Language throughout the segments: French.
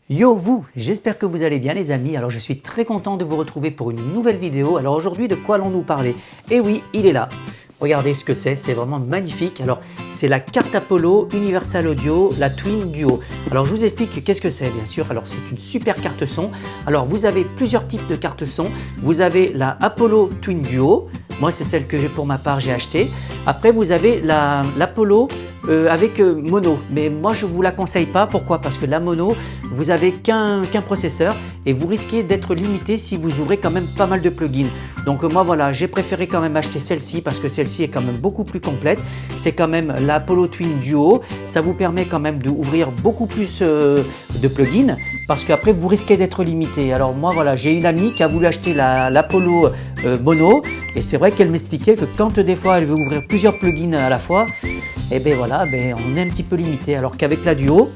Yo vous, j'espère que vous allez bien les amis. Alors je suis très content de vous retrouver pour une nouvelle vidéo. Alors aujourd'hui, de quoi allons-nous parler? Eh oui, il est là. Regardez ce que c'est vraiment magnifique. Alors c'est la carte Apollo Universal Audio, la Twin Duo. Alors je vous explique qu'est-ce que c'est bien sûr. Alors c'est une super carte son. Alors vous avez plusieurs types de cartes son. Vous avez la Apollo Twin Duo. Moi c'est celle que j'ai pour ma part, j'ai acheté. Après vous avez l'Apollo avec mono, mais moi je ne vous la conseille pas. Pourquoi? Parce que la mono, vous n'avez qu'un processeur et vous risquez d'être limité si vous ouvrez quand même pas mal de plugins. Donc moi voilà, j'ai préféré quand même acheter celle-ci parce que celle-ci est quand même beaucoup plus complète. C'est quand même la Apollo Twin Duo, ça vous permet quand même d'ouvrir beaucoup plus de plugins parce qu'après vous risquez d'être limité. Alors moi voilà, j'ai une amie qui a voulu acheter l'Apollo mono et c'est vrai qu'elle m'expliquait que quand des fois elle veut ouvrir plusieurs plugins à la fois, et bien voilà, on est un petit peu limité, alors qu'avec la Duo,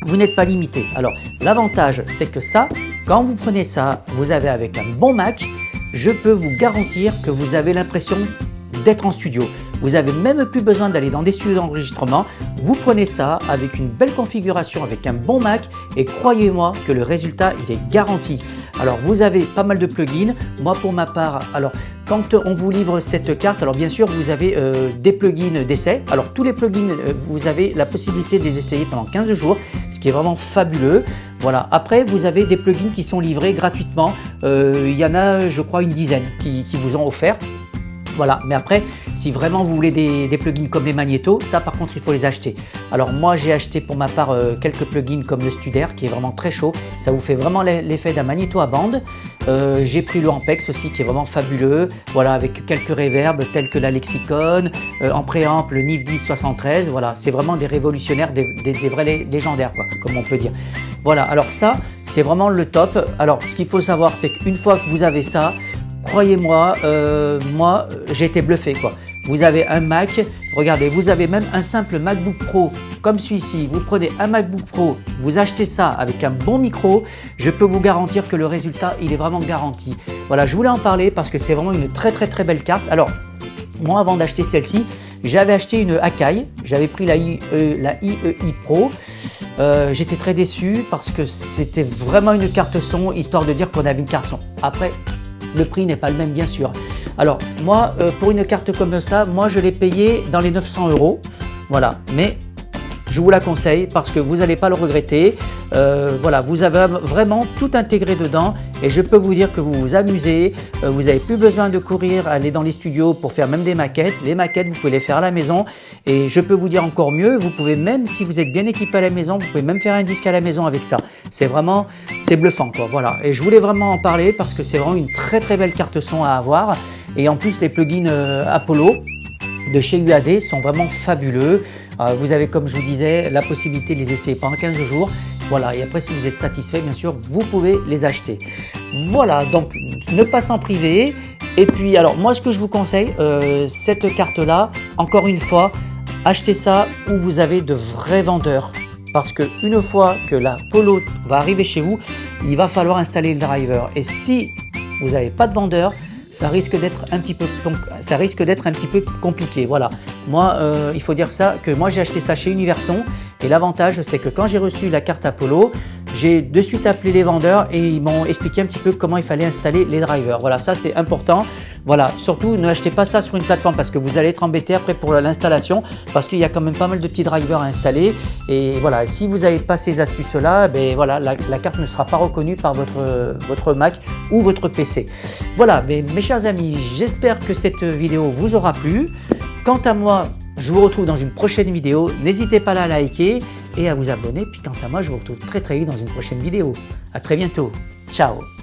vous n'êtes pas limité. Alors l'avantage, c'est que ça, quand vous prenez ça, vous avez avec un bon Mac, je peux vous garantir que vous avez l'impression d'être en studio. Vous n'avez même plus besoin d'aller dans des studios d'enregistrement. Vous prenez ça avec une belle configuration, avec un bon Mac et croyez-moi que le résultat, il est garanti. Alors vous avez pas mal de plugins. Moi pour ma part, alors quand on vous livre cette carte, alors bien sûr vous avez des plugins d'essai. Alors tous les plugins, vous avez la possibilité de les essayer pendant 15 jours, ce qui est vraiment fabuleux. Voilà. Après vous avez des plugins qui sont livrés gratuitement. Il y en a je crois une dizaine qui vous ont offert. Voilà, mais après, si vraiment vous voulez des plugins comme les magnétos, ça par contre il faut les acheter. Alors moi j'ai acheté pour ma part quelques plugins comme le Studer qui est vraiment très chaud, ça vous fait vraiment l'effet d'un magnéto à bande. J'ai pris le Ampex aussi qui est vraiment fabuleux, voilà, avec quelques reverbs tels que la Lexicon, en préamp le NIF 1073, voilà, c'est vraiment des révolutionnaires, des vrais légendaires quoi, comme on peut dire. Voilà, alors ça c'est vraiment le top. Alors ce qu'il faut savoir c'est qu'une fois que vous avez ça, croyez-moi, moi j'ai été bluffé quoi. Vous avez un Mac, regardez, vous avez même un simple MacBook Pro comme celui-ci. Vous prenez un MacBook Pro, vous achetez ça avec un bon micro, je peux vous garantir que le résultat il est vraiment garanti. Voilà, je voulais en parler parce que c'est vraiment une très belle carte. Alors moi avant d'acheter celle-ci, j'avais acheté une Akai, j'avais pris la IEI Pro. J'étais très déçu parce que c'était vraiment une carte son, histoire de dire qu'on avait une carte son. Après, le prix n'est pas le même bien sûr. Alors moi pour une carte comme ça, moi je l'ai payé dans les 900 €. Voilà, mais je vous la conseille parce que vous n'allez pas le regretter. Voilà, vous avez vraiment tout intégré dedans et je peux vous dire que vous vous amusez. Vous n'avez plus besoin de courir, aller dans les studios pour faire même des maquettes. Les maquettes, vous pouvez les faire à la maison et je peux vous dire encore mieux, vous pouvez même, si vous êtes bien équipé à la maison, vous pouvez même faire un disque à la maison avec ça. C'est vraiment, c'est bluffant quoi. Voilà, et je voulais vraiment en parler parce que c'est vraiment une très belle carte son à avoir et en plus les plugins Apollo de chez UAD sont vraiment fabuleux. Vous avez, comme je vous disais, la possibilité de les essayer pendant 15 jours. Voilà, et après si vous êtes satisfait, bien sûr, vous pouvez les acheter. Voilà, donc ne pas s'en priver. Et puis alors moi ce que je vous conseille, cette carte-là, encore une fois, achetez ça où vous avez de vrais vendeurs. Parce qu'une fois que la Apollo va arriver chez vous, il va falloir installer le driver. Et si vous n'avez pas de vendeur, ça risque d'être un petit peu compliqué. Voilà. Moi, il faut dire ça que moi j'ai acheté ça chez Universon et l'avantage c'est que quand j'ai reçu la carte Apollo, j'ai de suite appelé les vendeurs et ils m'ont expliqué un petit peu comment il fallait installer les drivers. Voilà, ça c'est important. Voilà, surtout ne achetez pas ça sur une plateforme parce que vous allez être embêté après pour l'installation parce qu'il y a quand même pas mal de petits drivers à installer. Et voilà, si vous n'avez pas ces astuces-là, ben voilà, la carte ne sera pas reconnue par votre Mac ou votre PC. Voilà, mais mes chers amis, j'espère que cette vidéo vous aura plu. Quant à moi, je vous retrouve dans une prochaine vidéo. N'hésitez pas à la liker et à vous abonner. Puis quant à moi, je vous retrouve très vite dans une prochaine vidéo. À très bientôt. Ciao.